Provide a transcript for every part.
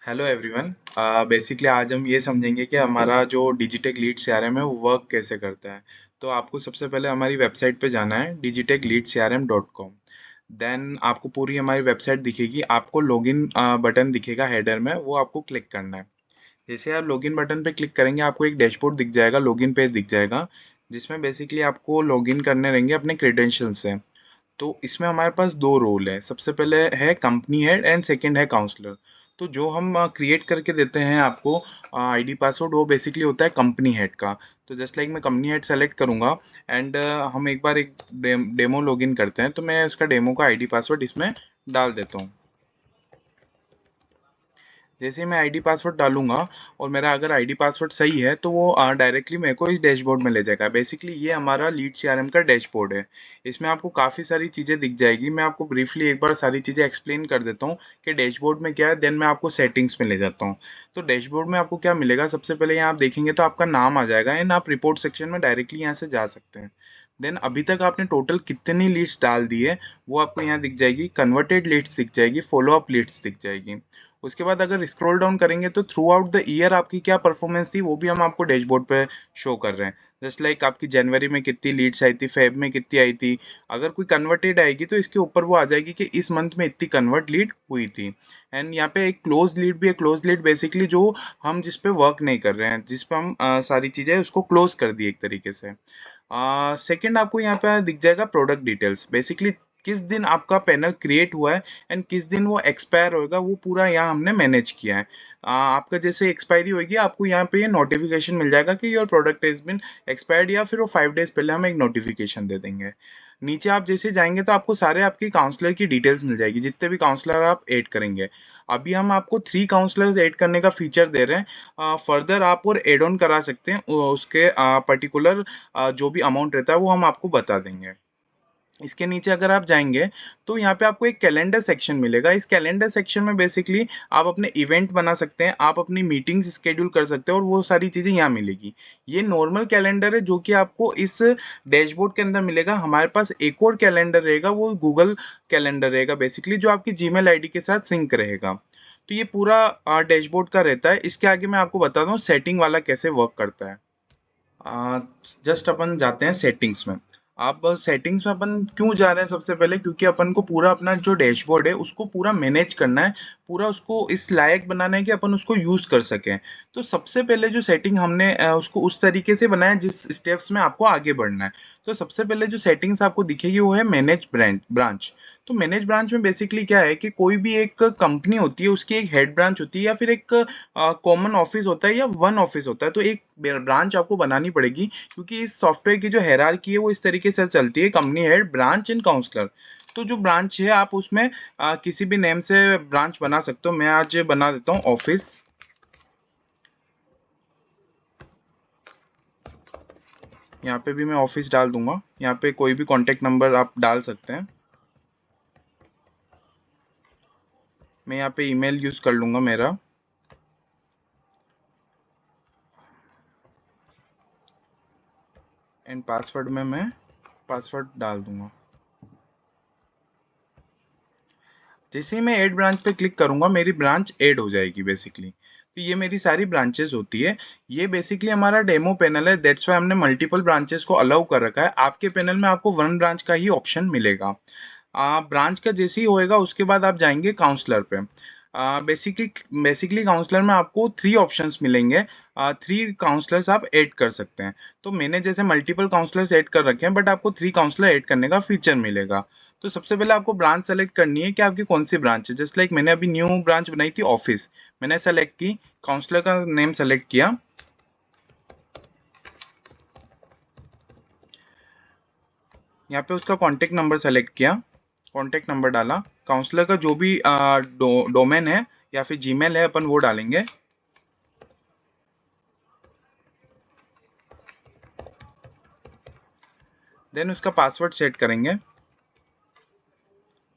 Hello everyone. Basically आज हम ये समझेंगे कि हमारा जो डिजिटेक लीड सीआरएम है वो वर्क कैसे करता है। तो आपको सबसे पहले हमारी वेबसाइट पे जाना है digitechleadcrm.com। देन आपको पूरी हमारी वेबसाइट दिखेगी, आपको लॉगिन बटन दिखेगा हेडर में, वो आपको क्लिक करना है। जैसे आप लॉगिन बटन पे क्लिक करेंगे आपको एक डैशबोर्ड दिख जाएगा, लॉगिन पेज दिख जाएगा, जिसमें बेसिकली आपको लॉगिन करने रहेंगे अपने क्रेडेंशियल से। तो इसमें हमारे पास 2 रोल है, सबसे पहले है कंपनी हेड एंड सेकंड है काउंसलर। तो जो हम क्रिएट करके देते हैं आपको आईडी पासवर्ड, वो बेसिकली होता है कंपनी हेड का। तो जस्ट लाइक मैं कंपनी हेड सेलेक्ट करूँगा एंड हम एक बार एक डेमो लॉगिन करते हैं, तो मैं उसका डेमो का आईडी पासवर्ड इसमें डाल देता हूँ। जैसे ही मैं आईडी पासवर्ड डालूंगा और मेरा अगर आईडी पासवर्ड सही है तो वो डायरेक्टली मेरे को इस डैशबोर्ड में ले जाएगा। बेसिकली ये हमारा लीड सीआरएम का डैशबोर्ड है। इसमें आपको काफ़ी सारी चीज़ें दिख जाएगी। मैं आपको ब्रीफली एक बार सारी चीज़ें एक्सप्लेन कर देता हूँ कि डैशबोर्ड में क्या है, देन मैं आपको सेटिंग्स में ले जाता हूँ। तो डैशबोर्ड में आपको क्या मिलेगा, सबसे पहले यहाँ आप देखेंगे तो आपका नाम आ जाएगा एंड आप रिपोर्ट सेक्शन में डायरेक्टली यहाँ से जा सकते हैं। देन अभी तक आपने टोटल कितनी लीड्स डाल दी है वो आपको यहाँ दिख जाएगी, कन्वर्टेड लीड्स दिख जाएगी, फॉलो अप लीड्स दिख जाएगी। उसके बाद अगर स्क्रॉल डाउन करेंगे तो थ्रू आउट द ईयर आपकी क्या परफॉर्मेंस थी वो भी हम आपको डैशबोर्ड पे शो कर रहे हैं। जस्ट लाइक आपकी जनवरी में कितनी लीड्स आई थी, फेब में कितनी आई थी। अगर कोई कन्वर्टेड आएगी तो इसके ऊपर वो आ जाएगी कि इस मंथ में इतनी कन्वर्ट लीड हुई थी। एंड यहाँ पे एक क्लोज लीड भी है। क्लोज लीड बेसिकली जो हम जिस पे वर्क नहीं कर रहे हैं, जिस पे हम सारी चीज़ें उसको क्लोज कर दी एक तरीके से। सेकंड आपको यहाँ पे दिख जाएगा प्रोडक्ट डिटेल्स। बेसिकली किस दिन आपका पैनल क्रिएट हुआ है एंड किस दिन वो एक्सपायर होएगा वो पूरा यहाँ हमने मैनेज किया है। आपका जैसे एक्सपायरी होगी आपको यहाँ पे ये नोटिफिकेशन मिल जाएगा कि your product has been expired, या फिर वो 5 डेज पहले हम एक नोटिफिकेशन दे देंगे। नीचे आप जैसे जाएंगे तो आपको सारे आपके काउंसलर की डिटेल्स मिल जाएगी, जितने भी काउंसलर आप ऐड करेंगे। अभी हम आपको 3 काउंसलर्स ऐड करने का फीचर दे रहे हैं। फर्दर आप और एड ऑन करा सकते हैं, उसके पर्टिकुलर जो भी अमाउंट रहता है वो हम आपको बता देंगे। इसके नीचे अगर आप जाएंगे तो यहाँ पे आपको एक कैलेंडर सेक्शन मिलेगा। इस कैलेंडर सेक्शन में बेसिकली आप अपने इवेंट बना सकते हैं, आप अपनी मीटिंग्स स्केड्यूल कर सकते हैं और वो सारी चीज़ें यहाँ मिलेगी। ये नॉर्मल कैलेंडर है जो कि आपको इस डैशबोर्ड के अंदर मिलेगा। हमारे पास एक और कैलेंडर रहेगा, वो गूगल कैलेंडर रहेगा बेसिकली, जो आपकी जीमेल आईडी के साथ सिंक रहेगा। तो ये पूरा डैशबोर्ड का रहता है। इसके आगे मैं आपको बताता हूँ सेटिंग वाला कैसे वर्क करता है। जस्ट अपन जाते हैं सेटिंग्स में। आप सेटिंग्स में अपन क्यों जा रहे हैं, सबसे पहले क्योंकि अपन को पूरा अपना जो डैशबोर्ड है उसको पूरा मैनेज करना है, पूरा उसको इस लायक बनाना है कि अपन उसको यूज कर सकें। तो सबसे पहले जो सेटिंग हमने उसको उस तरीके से बनाया जिस स्टेप्स में आपको आगे बढ़ना है। तो सबसे पहले जो सेटिंग्स आपको दिखेगी वो है मैनेज ब्रांच। तो मैनेज ब्रांच में बेसिकली क्या है कि कोई भी एक कंपनी होती है, उसकी एक हेड ब्रांच होती है या फिर एक कॉमन ऑफिस होता है या वन ऑफिस होता है। तो एक ब्रांच आपको बनानी पड़ेगी, क्योंकि इस सॉफ्टवेयर की जो हायरार्की है वो इस तरीके से चलती है, company head, branch and counsellor. तो जो ब्रांच है आप उसमें किसी भी नेम से ब्रांच बना सकते हो। मैं आज बना देता हूँ ऑफिस। यहाँ पे भी मैं ऑफिस डाल दूंगा। यहाँ पे कोई भी कॉन्टेक्ट नंबर आप डाल सकते हैं। मैं यहाँ पे ईमेल यूज कर लूंगा मेरा। एंड पासवर्ड में मैं पासवर्ड डाल दूंगा। जैसे ही मैं ऐड ब्रांच पे क्लिक करूंगा मेरी ब्रांच ऐड हो जाएगी बेसिकली। तो ये मेरी सारी ब्रांचेस होती है। ये बेसिकली हमारा डेमो पैनल है, दैट्स वाई हमने मल्टीपल ब्रांचेस को अलाउ कर रखा है। आपके पैनल में आपको वन ब्रांच का ही ऑप्शन मिलेगा। ब्रांच का जैसे ही होएगा उसके बाद आप जाएंगे काउंसलर पे। बेसिकली बेसिकली काउंसलर में आपको 3 ऑप्शंस मिलेंगे। 3 काउंसलर्स आप ऐड कर सकते हैं। तो मैंने जैसे मल्टीपल काउंसलर्स ऐड कर रखे हैं, बट आपको 3 काउंसलर ऐड करने का फीचर मिलेगा। तो सबसे पहले आपको ब्रांच सेलेक्ट करनी है कि आपकी कौन सी ब्रांच है। जस्ट लाइक मैंने अभी न्यू ब्रांच बनाई थी ऑफिस, मैंने सेलेक्ट की, काउंसलर का नेम सेलेक्ट किया। यहाँ पे उसका कॉन्टेक्ट नंबर सेलेक्ट किया, कॉन्टेक्ट नंबर डाला, काउंसलर का जो भी डोमेन है या फिर जीमेल है अपन वो डालेंगे। देन उसका पासवर्ड सेट करेंगे।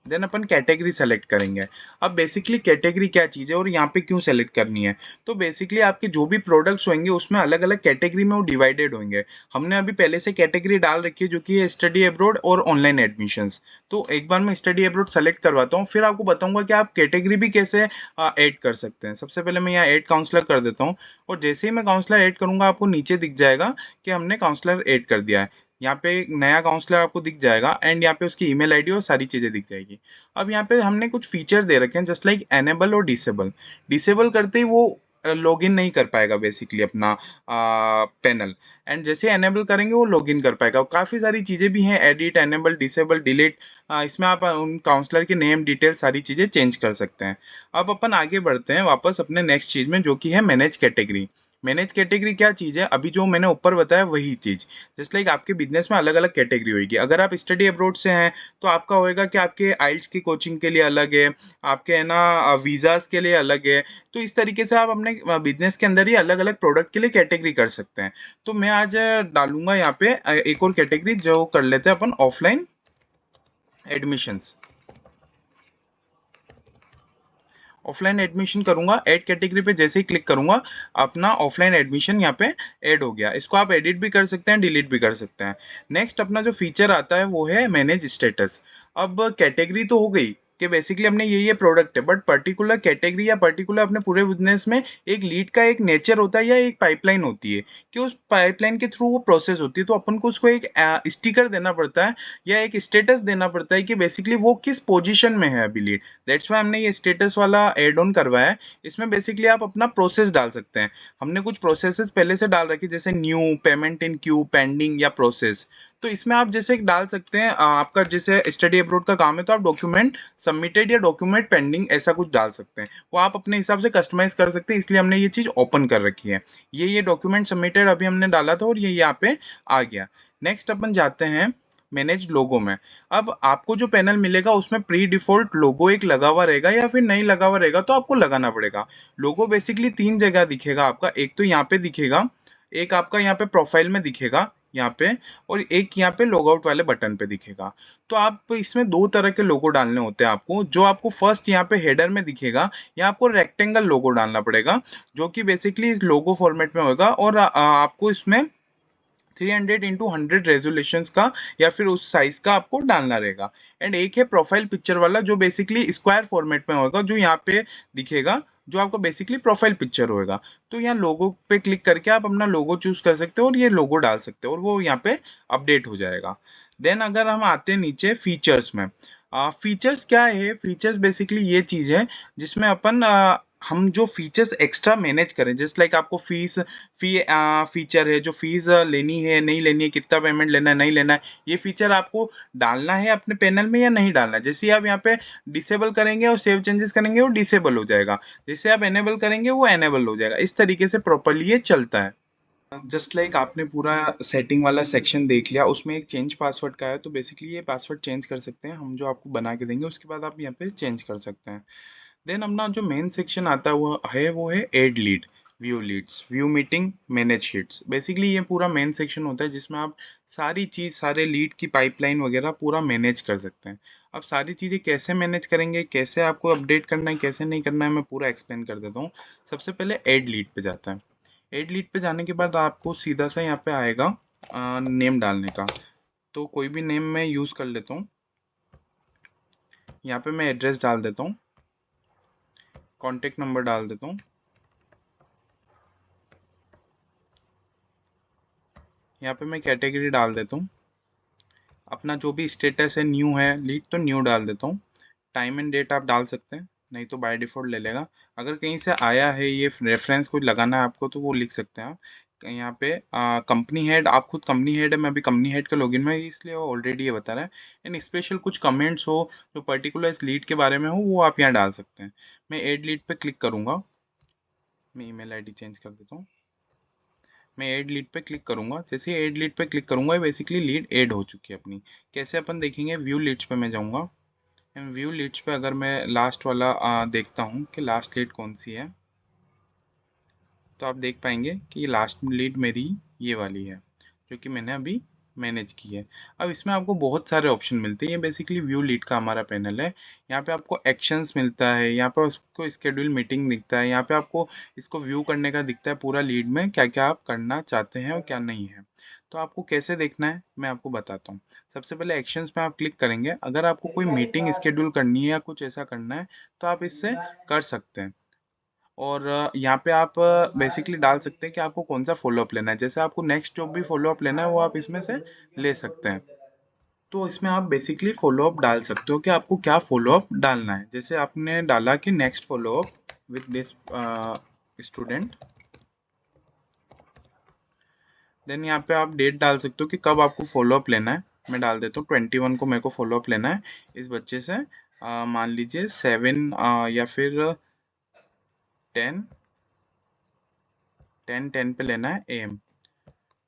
देन अपन कैटेगरी सेलेक्ट करेंगे। अब बेसिकली कैटेगरी क्या चीज़ है और यहाँ पे क्यों सेलेक्ट करनी है, तो बेसिकली आपके जो भी प्रोडक्ट्स होंगे उसमें अलग अलग कैटेगरी में वो डिवाइडेड होंगे। हमने अभी पहले से कैटेगरी डाल रखी है जो कि है स्टडी अब्रॉड और ऑनलाइन एडमिशन्स। तो एक बार मैं स्टडी अब्रॉड सेलेक्ट करवाता हूँ, फिर आपको बताऊंगा कि आप कैटेगरी भी कैसे ऐड कर सकते हैं। सबसे पहले मैं यहाँ ऐड काउंसलर कर देता हूँ, और जैसे ही मैं काउंसलर ऐड करूंगा आपको नीचे दिख जाएगा कि हमने काउंसलर ऐड कर दिया है। यहाँ पे एक नया काउंसलर आपको दिख जाएगा एंड यहाँ पे उसकी ईमेल आईडी और सारी चीज़ें दिख जाएगी। अब यहाँ पे हमने कुछ फीचर दे रखे हैं जस्ट लाइक एनेबल और डिसेबल। डिसेबल करते ही वो लॉगिन नहीं कर पाएगा बेसिकली अपना पैनल, एंड जैसे एनेबल करेंगे वो लॉगिन कर पाएगा। काफ़ी सारी चीज़ें भी हैं, एडिट, एनेबल, डिसेबल, डिलीट। इसमें आप उन काउंसलर के नेम, डिटेल, सारी चीज़ें चेंज कर सकते हैं। अब अपन आगे बढ़ते हैं वापस अपने नेक्स्ट चीज़ में जो कि है मैनेज कैटेगरी। मैनेज कैटेगरी क्या चीज़ है, अभी जो मैंने ऊपर बताया वही चीज़। जस्ट लाइक आपके बिजनेस में अलग अलग कैटेगरी होगी। अगर आप स्टडी अब्रॉड से हैं तो आपका होएगा कि आपके आइल्स की कोचिंग के लिए अलग है, आपके है ना वीज़ास के लिए अलग है। तो इस तरीके से आप अपने बिजनेस के अंदर ही अलग अलग प्रोडक्ट के लिए कैटेगरी कर सकते हैं। तो मैं आज डालूंगा यहाँ पे एक और कैटेगरी जो कर लेते हैं अपन, ऑफलाइन एडमिशन्स। ऑफलाइन एडमिशन करूंगा, ऐड कैटेगरी पे जैसे ही क्लिक करूंगा अपना ऑफलाइन एडमिशन यहाँ पे ऐड हो गया। इसको आप एडिट भी कर सकते हैं, डिलीट भी कर सकते हैं। नेक्स्ट अपना जो फीचर आता है वो है मैनेज स्टेटस। अब कैटेगरी तो हो गई कि बेसिकली हमने ये प्रोडक्ट है, बट पर्टिकुलर कैटेगरी या पर्टिकुलर अपने पूरे बिजनेस में एक लीड का एक नेचर होता है या एक पाइपलाइन होती है कि उस पाइपलाइन के थ्रू वो प्रोसेस होती है। तो अपन को उसको एक स्टिकर देना पड़ता है या एक स्टेटस देना पड़ता है कि बेसिकली वो किस पोजीशन में है अभी लीड। दैट्स वाई हमने ये स्टेटस वाला एड ऑन करवाया है। इसमें बेसिकली आप अपना प्रोसेस डाल सकते हैं। हमने कुछ प्रोसेसेस पहले से डाल रखी जैसे new, payment in Q, pending या प्रोसेस। तो इसमें आप जैसे डाल सकते हैं आपका जैसे स्टडी अब्रॉड का काम है तो आप डॉक्यूमेंट सबमिटेड या डॉक्यूमेंट पेंडिंग ऐसा कुछ डाल सकते हैं। वो आप अपने हिसाब से कस्टमाइज कर सकते हैं, इसलिए हमने ये चीज़ ओपन कर रखी है। ये डॉक्यूमेंट सबमिटेड अभी हमने डाला था और ये यहाँ पे आ गया। नेक्स्ट अपन जाते हैं मैनेज लोगो में। अब आपको जो पैनल मिलेगा उसमें प्री डिफॉल्ट लोगो एक लगा हुआ रहेगा या फिर नहीं लगा हुआ रहेगा तो आपको लगाना पड़ेगा। लोगो बेसिकली तीन जगह दिखेगा आपका, एक तो यहाँ पे दिखेगा, एक आपका यहाँ पे प्रोफाइल में दिखेगा यहाँ पे, और एक यहाँ पे लॉग आउट वाले बटन पे दिखेगा। तो आप इसमें दो तरह के लोगो डालने होते हैं आपको। जो आपको फर्स्ट यहाँ पे हेडर में दिखेगा, यहाँ आपको रेक्टेंगल लोगो डालना पड़ेगा जो कि बेसिकली इस लोगो फॉर्मेट में होगा, और आपको इसमें 300 इंटू 100 रेजोल्यूशन का या फिर उस साइज का आपको डालना रहेगा। एंड एक है प्रोफाइल पिक्चर वाला जो बेसिकली स्क्वायर फॉर्मेट में होगा, जो यहाँ पे दिखेगा, जो आपका बेसिकली प्रोफाइल पिक्चर होएगा। तो यहाँ लोगो पे क्लिक करके आप अपना लोगो चूज कर सकते हो और ये लोगो डाल सकते हो और वो यहाँ पे अपडेट हो जाएगा। देन अगर हम आते हैं नीचे फीचर्स में, फीचर्स क्या है, फीचर्स बेसिकली ये चीज है जिसमें अपन हम जो फीचर्स एक्स्ट्रा मैनेज करें, जस्ट लाइक आपको फीचर है जो फीस लेनी है नहीं लेनी है, कितना पेमेंट लेना है नहीं लेना है, ये फीचर आपको डालना है अपने पैनल में या नहीं डालना है। जैसे आप यहाँ पे डिसेबल करेंगे और सेव चेंजेस करेंगे वो डिसेबल हो जाएगा, जैसे आप एनेबल करेंगे वो एनेबल हो जाएगा। इस तरीके से प्रॉपरली ये चलता है। जस्ट लाइक आपने पूरा सेटिंग वाला सेक्शन देख लिया, उसमें एक चेंज पासवर्ड का है, तो बेसिकली ये पासवर्ड चेंज कर सकते हैं हम, जो आपको बना के देंगे उसके बाद आप यहाँ पे चेंज कर सकते हैं। देन अपना जो मेन सेक्शन आता है वो है add lead, view leads, view meeting, manage sheets. Basically ये पूरा मेन सेक्शन होता है जिसमें आप सारी चीज़, सारे लीड की पाइपलाइन वगैरह पूरा मैनेज कर सकते हैं। अब सारी चीज़ें कैसे मैनेज करेंगे, कैसे आपको अपडेट करना है, कैसे नहीं करना है, मैं पूरा एक्सप्लेन कर देता हूँ। सबसे पहले एड लीड पे जाता है। एड लीड पे जाने के बाद आपको सीधा सा यहाँ पे आएगा नेम डालने का। तो कोई भी नेम मैं यूज़ कर लेता हूँ। यहाँ पे मैं एड्रेस डाल देता हूँ, कॉन्टेक्ट नंबर डाल देता हूँ, यहाँ पे मैं कैटेगरी डाल देता हूँ, अपना जो भी स्टेटस है न्यू है लीड तो न्यू डाल देता हूँ। टाइम एंड डेट आप डाल सकते हैं, नहीं तो बाय डिफ़ॉल्ट ले लेगा। अगर कहीं से आया है ये रेफरेंस कुछ लगाना है आपको तो वो लिख सकते हैं आप। यहाँ पे कंपनी हेड, आप खुद कंपनी हेड है, मैं अभी कंपनी हेड का लॉगिन में इसलिए वो ऑलरेडी ये बता रहा है। एंड स्पेशल कुछ कमेंट्स हो जो पर्टिकुलर इस लीड के बारे में हो वो आप यहाँ डाल सकते हैं। मैं एड लीड पे क्लिक करूँगा, मैं ईमेल आईडी चेंज कर देता हूँ। मैं ऐड लीड पे क्लिक करूंगा, जैसे ही ऐड लीड पे क्लिक करूंगा बेसिकली लीड ऐड हो चुकी है अपनी। कैसे अपन देखेंगे, व्यू लीड्स पे मैं जाऊंगा। व्यू लीड्स पे अगर मैं लास्ट वाला देखता हूँ कि लास्ट लीड कौन सी है, तो आप देख पाएंगे कि लास्ट लीड मेरी ये वाली है जो कि मैंने अभी मैनेज की है। अब इसमें आपको बहुत सारे ऑप्शन मिलते हैं। ये बेसिकली व्यू लीड का हमारा पैनल है। यहाँ पे आपको एक्शंस मिलता है, यहाँ पे उसको स्केड्यूल मीटिंग दिखता है, यहाँ पे आपको इसको व्यू करने का दिखता है पूरा लीड में क्या क्या आप करना चाहते हैं और क्या नहीं है। तो आपको कैसे देखना है मैं आपको बताता हूँ। सबसे पहले एक्शंस में आप क्लिक करेंगे। अगर आपको कोई मीटिंग स्केड्यूल करनी है या कुछ ऐसा करना है तो आप इससे कर सकते हैं। और यहाँ पे आप बेसिकली डाल सकते हैं कि आपको कौन सा फॉलोअप लेना है। जैसे आपको नेक्स्ट जॉब भी फॉलोअप लेना है वो आप इसमें से ले सकते हैं। तो इसमें आप बेसिकली फॉलोअप डाल सकते हो कि आपको क्या फॉलोअप डालना है। जैसे आपने डाला कि next follow up with this student, then यहाँ पे आप डेट डाल सकते हो कि कब आपको फॉलोअप लेना है। मैं डाल देता हूँ 21 को मेरे को फॉलोअप लेना है इस बच्चे से। मान लीजिए 7 या फिर 10 10 पे लेना है AM।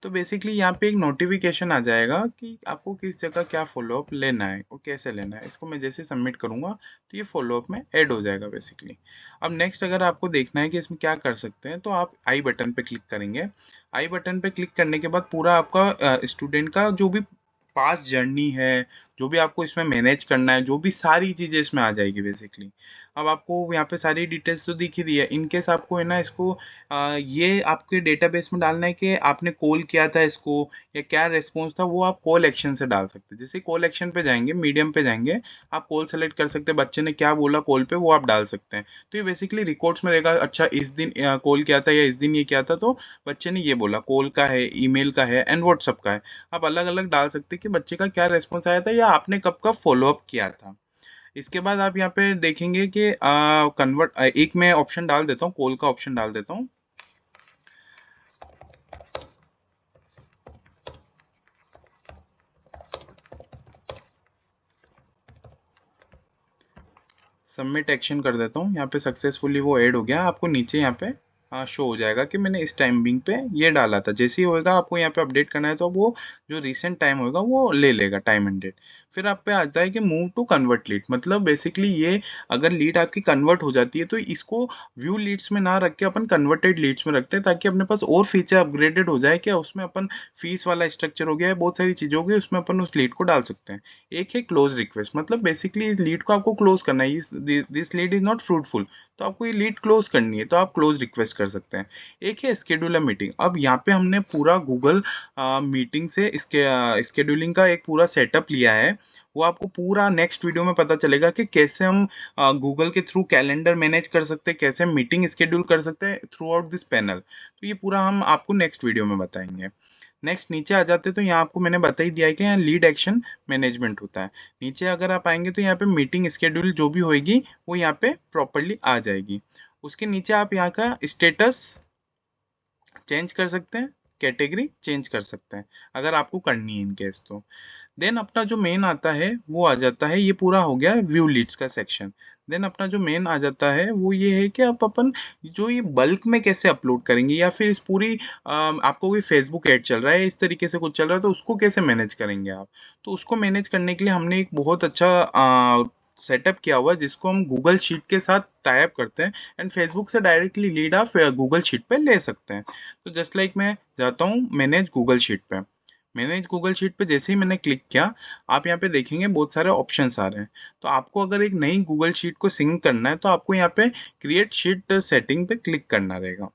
तो बेसिकली यहाँ पे एक नोटिफिकेशन आ जाएगा कि आपको किस जगह क्या फॉलोअप लेना है और कैसे लेना है। इसको मैं जैसे सबमिट करूँगा तो ये फॉलोअप में ऐड हो जाएगा बेसिकली। अब नेक्स्ट अगर आपको देखना है कि इसमें क्या कर सकते हैं तो आप आई बटन पे क्लिक करेंगे। आई बटन पे क्लिक करने के बाद पूरा आपका स्टूडेंट का जो भी पास जर्नी है, जो भी आपको इसमें मैनेज करना है, जो भी सारी चीज़ें इसमें आ जाएगी बेसिकली। अब आपको यहाँ पे सारी डिटेल्स तो दिख ही रही है। इनकेस आपको है ना इसको ये आपके डेटाबेस में डालना है कि आपने कॉल किया था इसको या क्या रिस्पॉन्स था, वो आप कॉल एक्शन से डाल सकते हैं। जैसे कॉल एक्शन पे जाएंगे, मीडियम पे जाएंगे, आप कॉल सेलेक्ट कर सकते हैं। बच्चे ने क्या बोला कॉल पे वो आप डाल सकते हैं। तो ये बेसिकली रिकॉर्ड्स में रहेगा। अच्छा इस दिन कॉल किया था या इस दिन ये किया था, तो बच्चे ने ये बोला कॉल का है, ईमेल का है एंड व्हाट्सअप का है। आप अलग अलग डाल सकते हैं कि बच्चे का क्या रिस्पॉन्स आया था या आपने कब कब फॉलोअप किया था। इसके बाद आप यहाँ पे देखेंगे कि कन्वर्ट, एक मैं ऑप्शन डाल देता हूँ, कॉल का ऑप्शन डाल देता हूँ। सबमिट एक्शन कर देता हूँ। यहाँ पे सक्सेसफुली वो ऐड हो गया। आपको नीचे यहाँ पे शो हो जाएगा कि मैंने इस टाइमिंग पे ये डाला था। जैसे ही होएगा आपको यहाँ पे अपडेट करना है तो वो जो रिसेंट टाइम होगा वो ले लेगा, टाइम एंड डेट। फिर आप पे आता है कि मूव टू कन्वर्ट लीड। मतलब बेसिकली ये अगर लीड आपकी कन्वर्ट हो जाती है तो इसको व्यू लीड्स में ना रख के अपन कन्वर्टेड लीड्स में रखते हैं, ताकि अपने पास और फीचर अपग्रेडेड हो जाए। क्या उसमें अपन फीस वाला स्ट्रक्चर हो गया है, बहुत सारी चीज़ें हो गई, उसमें अपन उस लीड को डाल सकते हैं। एक है क्लोज रिक्वेस्ट। मतलब बेसिकली इस लीड को आपको क्लोज करना है। This lead is not fruitful, तो आपको ये लीड क्लोज करनी है तो आप क्लोज रिक्वेस्ट कर सकते हैं। एक है स्केड्यूलर मीटिंग। अब यहाँ पे हमने पूरा गूगल मीटिंग से इसके स्केड्यूलिंग का एक पूरा सेटअप लिया है। वो आपको पूरा नेक्स्ट वीडियो में पता चलेगा कि कैसे हम गूगल के थ्रू कैलेंडर मैनेज कर सकते हैं, कैसे हम मीटिंग स्केड्यूल कर सकते हैं थ्रू आउट दिस पैनल। तो ये पूरा हम आपको नेक्स्ट वीडियो में बताएंगे। नेक्स्ट नीचे आ जाते तो यहाँ आपको मैंने बता ही दिया है कि यहाँ लीड एक्शन मैनेजमेंट होता है। नीचे अगर आप आएंगे तो यहाँ पे मीटिंग स्केड्यूल जो भी होएगी वो यहाँ पे प्रॉपरली आ जाएगी। उसके नीचे आप यहाँ का स्टेटस चेंज कर सकते हैं, कैटेगरी चेंज कर सकते हैं अगर आपको करनी है इन केस तो। देन अपना जो मेन आता है वो आ जाता है, ये पूरा हो गया व्यू लीड्स का सेक्शन। देन अपना जो मेन आ जाता है वो ये है कि आप अपन जो ये बल्क में कैसे अपलोड करेंगे, या फिर इस पूरी आपको कोई फेसबुक ऐड चल रहा है, इस तरीके से कुछ चल रहा है, तो उसको कैसे मैनेज करेंगे आप। तो उसको मैनेज करने के लिए हमने एक बहुत अच्छा सेटअप किया हुआ है जिसको हम गूगल शीट के साथ टाइप करते हैं एंड फेसबुक से डायरेक्टली लीड आप गूगल शीट पे ले सकते हैं। तो जस्ट लाइक मैं जाता हूँ मैनेज गूगल शीट पे। मैनेज गूगल शीट पे जैसे ही मैंने क्लिक किया, आप यहाँ पे देखेंगे बहुत सारे ऑप्शंस आ रहे हैं। तो आपको अगर एक नई गूगल शीट को सिंक करना है तो आपको यहाँ पे क्रिएट शीट सेटिंग पे क्लिक करना रहेगा।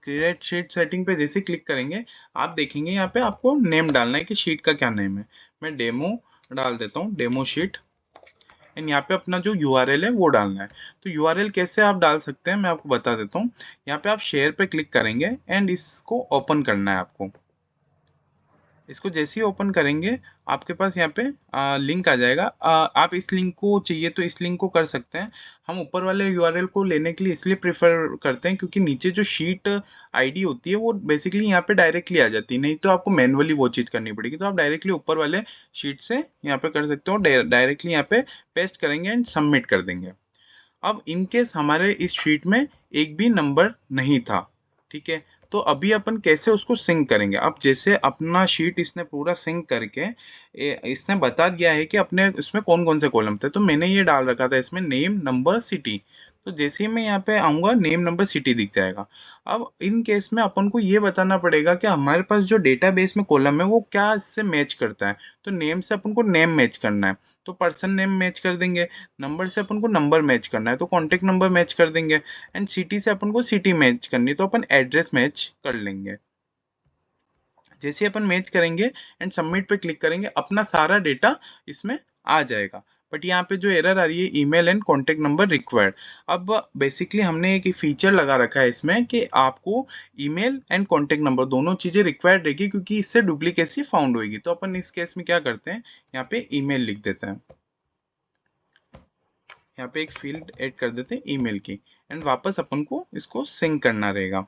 क्रिएट शीट सेटिंग पे जैसे क्लिक करेंगे आप देखेंगे यहाँ पे आपको नेम डालना है कि शीट का क्या नेम है। मैं डेमो डाल देता हूँ, डेमो शीट। एंड यहाँ पे अपना जो यूआरएल है वो डालना है। तो यूआरएल कैसे आप डाल सकते हैं मैं आपको बता देता हूँ। यहाँ पे आप शेयर पे क्लिक करेंगे एंड इसको ओपन करना है आपको। इसको जैसे ही ओपन करेंगे आपके पास यहाँ पे लिंक आ जाएगा। आप इस लिंक को चाहिए तो इस लिंक को कर सकते हैं। हम ऊपर वाले यूआरएल को लेने के लिए इसलिए प्रेफर करते हैं क्योंकि नीचे जो शीट आईडी होती है वो बेसिकली यहाँ पे डायरेक्टली आ जाती है, नहीं तो आपको मैनुअली वो चीज़ करनी पड़ेगी। तो आप डायरेक्टली ऊपर वाले शीट से यहाँ पे कर सकते हो, डायरेक्टली यहाँ पे पेस्ट करेंगे एंड सबमिट कर देंगे। अब इन केस हमारे इस शीट में एक भी नंबर नहीं था, ठीक है, तो अभी अपन कैसे उसको सिंक करेंगे। अब जैसे अपना शीट इसने पूरा सिंक करके इसने बता दिया है कि अपने इसमें कौन कौन से कॉलम थे। तो मैंने ये डाल रखा था इसमें नेम, नंबर, सिटी। तो जैसे ही मैं यहाँ पे आऊँगा नेम नंबर सिटी दिख जाएगा। अब इन केस में अपन को ये बताना पड़ेगा कि हमारे पास जो डेटाबेस में कॉलम है वो क्या इससे मैच करता है। तो नेम से अपन को नेम मैच करना है, तो पर्सन नेम मैच कर देंगे। नंबर से अपन को नंबर मैच करना है, तो कॉन्टैक्ट नंबर मैच कर देंगे। एंड सिटी से अपन को सिटी मैच करनी है, तो अपन एड्रेस मैच कर लेंगे। जैसे ही अपन मैच करेंगे एंड सबमिट पे क्लिक करेंगे, अपना सारा डेटा इसमें आ जाएगा। बट यहाँ पे जो एरर आ रही है, email and contact number required. अब बेसिकली हमने एक फीचर लगा रखा है इसमें कि आपको ईमेल एंड कॉन्टैक्ट नंबर दोनों चीज़ें रिक्वायर्ड रहेगी, क्योंकि इससे डुप्लीकेसी फाउंड होगी। तो अपन इस केस में क्या करते हैं, यहाँ पे ईमेल लिख देते हैं। यहाँ पे एक फील्ड ऐड कर देते हैं ईमेल की, एंड वापस अपन को इसको सिंक करना रहेगा।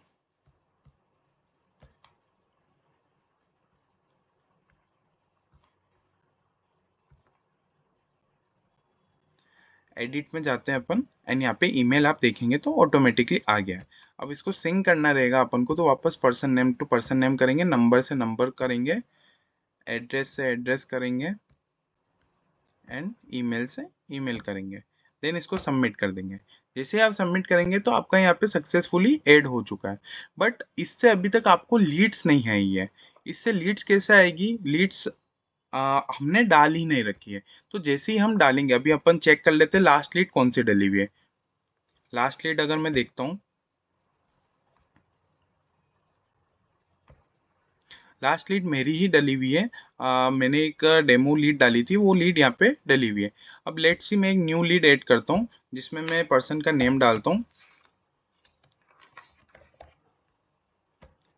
एडिट में जाते हैं अपन, एंड यहाँ पे ईमेल आप देखेंगे तो ऑटोमेटिकली आ गया है। अब इसको सिंक करना रहेगा अपन को, तो वापस person name to person name करेंगे, नंबर से नंबर करेंगे, एड्रेस से एड्रेस करेंगे, एंड ईमेल से ईमेल करेंगे। देन इसको सबमिट कर देंगे। जैसे आप सबमिट करेंगे तो आपका यहाँ पे सक्सेसफुली ऐड हो चुका है। बट इससे अभी तक आपको लीड्स नहीं आई है। इससे लीड्स कैसे आएगी, लीड्स हमने डाल ही नहीं रखी है। तो जैसे ही हम डालेंगे, अभी अपन चेक कर लेते हैं लास्ट लीड कौन सी डली हुई है। लास्ट लीड अगर मैं देखता हूँ, लास्ट लीड मेरी ही डली हुई है। मैंने एक डेमो लीड डाली थी, वो लीड यहाँ पे डली हुई है। अब लेट्स सी मैं एक न्यू लीड ऐड करता हूँ, जिसमें मैं पर्सन का नेम डालता हूँ,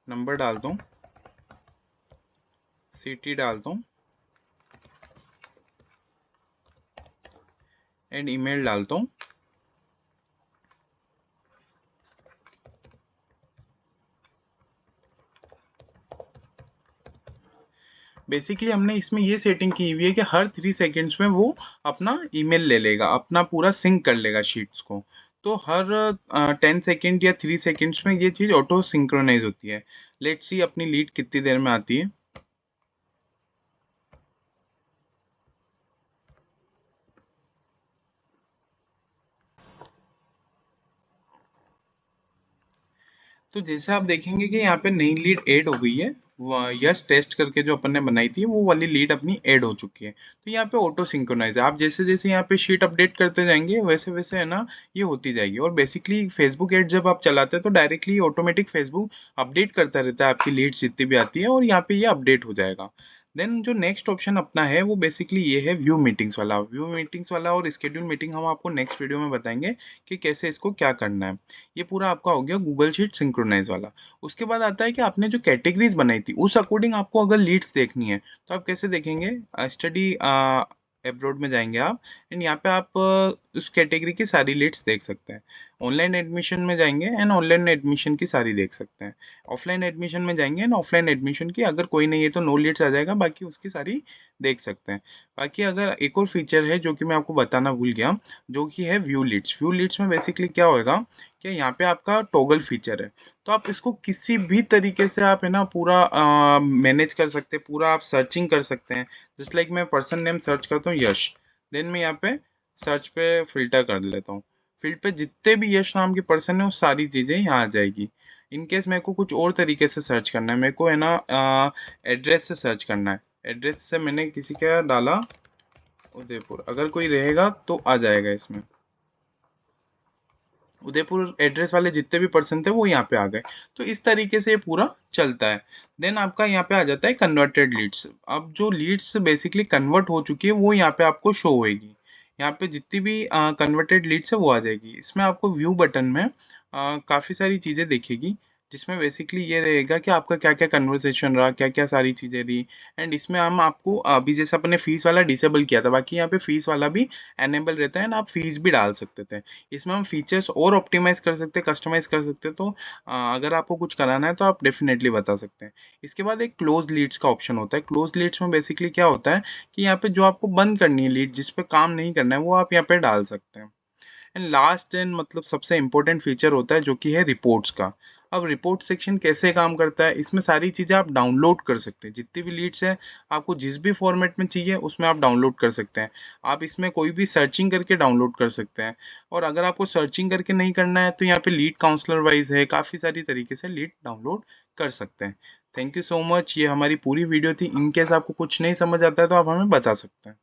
नंबर डालता हूँ, सिटी डालता हूँ, एंड ईमेल डालता हूँ। बेसिकली हमने इसमें ये सेटिंग की हुई है कि हर 3 सेकेंड्स में वो अपना ईमेल ले लेगा, अपना पूरा सिंक कर लेगा शीट्स को। तो हर 10 सेकेंड या 3 सेकेंड्स में ये चीज़ ऑटो सिंक्रोनाइज होती है। लेट्स सी अपनी लीड कितनी देर में आती है। तो जैसे आप देखेंगे कि यहाँ पे नई लीड ऐड हो गई है, यस टेस्ट करके जो अपन ने बनाई थी वो वाली लीड अपनी ऐड हो चुकी है। तो यहाँ पे ऑटो सिंक्रोनाइज है। आप जैसे जैसे यहाँ पे शीट अपडेट करते जाएंगे वैसे वैसे है ना ये होती जाएगी। और बेसिकली फेसबुक एड जब आप चलाते हैं तो डायरेक्टली ऑटोमेटिक फेसबुक अपडेट करता रहता है आपकी लीड्स जितनी भी आती है, और यहाँ पे ये अपडेट हो जाएगा। देन जो नेक्स्ट ऑप्शन अपना है वो बेसिकली ये है व्यू मीटिंग्स वाला। व्यू मीटिंग्स वाला और स्केड्यूल मीटिंग हम आपको नेक्स्ट वीडियो में बताएंगे कि कैसे इसको क्या करना है। ये पूरा आपका हो गया गूगल शीट सिंक्रोनाइज वाला। उसके बाद आता है कि आपने जो कैटेगरीज बनाई थी उस अकॉर्डिंग आपको अगर लीड्स देखनी है तो आप कैसे देखेंगे, स्टडी एब्रॉड में जाएंगे आप, एंड यहाँ पे आप उस कैटेगरी की सारी लीड्स देख सकते हैं। ऑनलाइन एडमिशन में जाएंगे एंड ऑनलाइन एडमिशन की सारी देख सकते हैं। ऑफलाइन एडमिशन में जाएंगे एंड ऑफलाइन एडमिशन की अगर कोई नहीं है तो नो लीड्स आ जाएगा, बाकी उसकी सारी देख सकते हैं। बाकी अगर एक और फीचर है जो कि मैं आपको बताना भूल गया, जो कि है व्यू लीड्स। व्यू लीड्स में बेसिकली क्या होगा कि यहाँ पे आपका टॉगल फीचर है। तो आप इसको किसी भी तरीके से आप है ना पूरा मैनेज कर सकते हैं, पूरा आप सर्चिंग कर सकते हैं। जस्ट लाइक मैं पर्सन नेम सर्च करता हूँ यश, देन मैं यहाँ पे सर्च पे फिल्टर कर लेता हूँ। फील्ड पे जितने भी यश नाम के पर्सन है वो सारी चीज़ें यहाँ आ जाएगी। इनकेस मेरे को कुछ और तरीके से सर्च करना है, मेरे को है ना एड्रेस से सर्च करना है। एड्रेस से मैंने किसी का डाला उदयपुर, अगर कोई रहेगा तो आ जाएगा इसमें। उदयपुर एड्रेस वाले जितने भी पर्सन थे वो यहाँ पे आ गए। तो इस तरीके से ये पूरा चलता है। देन आपका यहाँ पे आ जाता है कन्वर्टेड लीड्स। अब जो लीड्स बेसिकली कन्वर्ट हो चुकी है वो यहाँ पे आपको शो होएगी। यहाँ पे जितनी भी कन्वर्टेड लीड्स है वो आ जाएगी। इसमें आपको व्यू बटन में काफ़ी सारी चीज़ें दिखेगी, जिसमें बेसिकली ये रहेगा कि आपका क्या क्या कन्वर्सेशन रहा, क्या क्या सारी चीज़ें रही। एंड इसमें हम आपको अभी जैसे अपने फीस वाला डिसेबल किया था, बाकी यहाँ पे फीस वाला भी एनेबल रहता है ना, आप फीस भी डाल सकते थे। इसमें हम फीचर्स और ऑप्टिमाइज़ कर सकते हैं, कस्टमाइज़ कर सकते हैं। तो अगर आपको कुछ कराना है तो आप डेफिनेटली बता सकते हैं। इसके बाद एक क्लोज लीड्स का ऑप्शन होता है। क्लोज लीड्स में बेसिकली क्या होता है कि यहाँ पे जो आपको बंद करनी है लीड, जिस पे काम नहीं करना है, वो आप यहाँ पे डाल सकते हैं। एंड लास्ट एंड मतलब सबसे इम्पोर्टेंट फीचर होता है जो कि है रिपोर्ट्स का। अब रिपोर्ट सेक्शन कैसे काम करता है, इसमें सारी चीज़ें आप डाउनलोड कर सकते हैं, जितनी भी लीड्स हैं आपको जिस भी फॉर्मेट में चाहिए उसमें आप डाउनलोड कर सकते हैं। आप इसमें कोई भी सर्चिंग करके डाउनलोड कर सकते हैं, और अगर आपको सर्चिंग करके नहीं करना है तो यहाँ पे लीड काउंसलर वाइज है, काफ़ी सारी तरीके से लीड डाउनलोड कर सकते हैं। थैंक यू सो मच, ये हमारी पूरी वीडियो थी। इन केस आपको कुछ नहीं समझ आता है तो आप हमें बता सकते हैं।